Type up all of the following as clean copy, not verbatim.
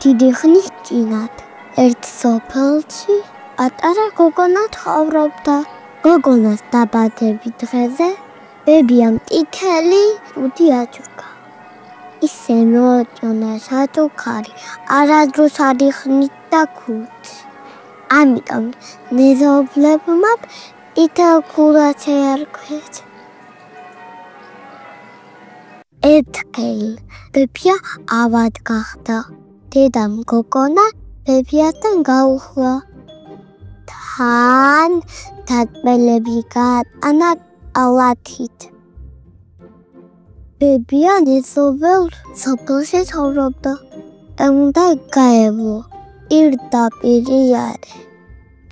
დიდი ხნის წინათ ერთ სოფელში პატარა გოგონა ცხოვრობდა. გოგონას დაბადების დღეზე ბებიამ ტითელი უთი აჩუქა. ისე მოაჭონა საჩუქარი არადროს არ იხნით და ქუდს. ამიტომ მეზობლებმა ტითელ ქუდს ერქვეს. ერთხელ ბებია ავად გახდა. დედამ გოგონა ბებიასთან გაუხლა. თან დაწმელები გაატანა ალათით. ბებია ნეზობელ სოფელში ცხოვრობდა. უნდა გაევლო პირდაპირი არის.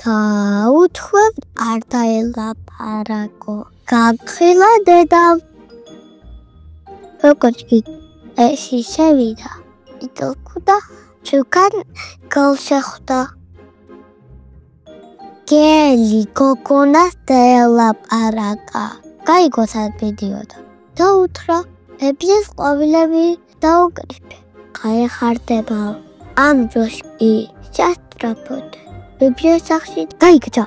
გაუთქვევ არ დაელაპარაკო. გაგხილა დედამ. როგორც კი ეში შევიდა, იტოლკუდა ჩუკან გალშეხდა. გელი გოგონას დაელაპარაკა. გაიგოსაც მიდიოდა. დაუთრა ბებიას ყვავილები დაუკრიფე. გაეხარდება. ამ დროს კი სასწრაფოდ ბებიას სახლში გაიქცა.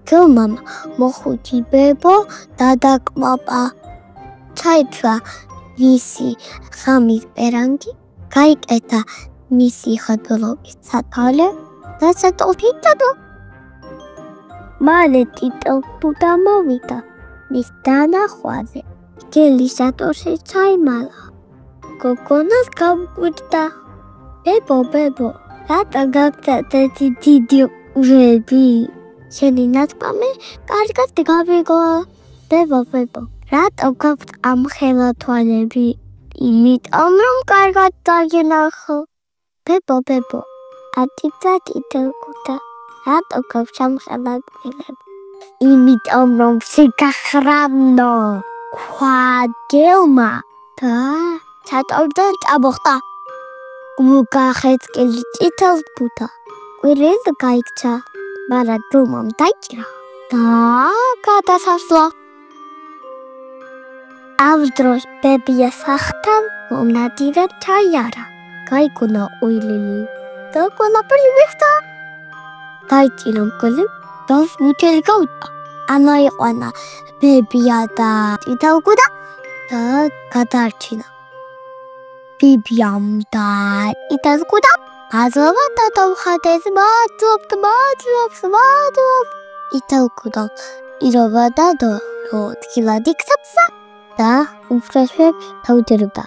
გელმამ მოხუცი ბებო დადაკმაყა. ჩაითრა მისი ხამის პერანგი, გაიკეთა მისი ხადრობის სათვალე და სატოლფი დადო. მალე ტიტელკუდა მოვიდა მის დანახვაზე. გელი სატორში ჩაიმალა. გოგონას გამკვირდა. ბებო, რატო გაგცადეთ დიდი ურები? შენი ნათქვამი კარგად გავიგო. ბებო, რატო გაქვთ ამ ხელა თვალები? იმიტომ რომ კარგად დაგინახო. ბებო, ატიცა ტიტელკუდა. რატო გაქვთ ამ ხელა თვალები? იმიტომ რომ შეგახრამნო. ქვაგელმა და ჩატორდან წამოხდა. მოგახეცკელი ტიტელკუდა. კვირილ გაიქცა. მაგრამ დრომამ დაიჭრა და გადასასვლა. ამ დროს ბებია სახლთან მომნადირედ ჩაიარა. გაიგონა უილილი და ყველა პრივიხდა. დაიჭირა მკვლი და მუთელი გაუტა. ამაიყვანა ბებია და ტიტელკუდა და გადარჩინა. ბებიამ და ტიტელკუდა აზოვა და დავხატეს მადლობს. ტიტელკუდა ირობა და დო თილად იქცევსა და უფროსებს თავდერებდა.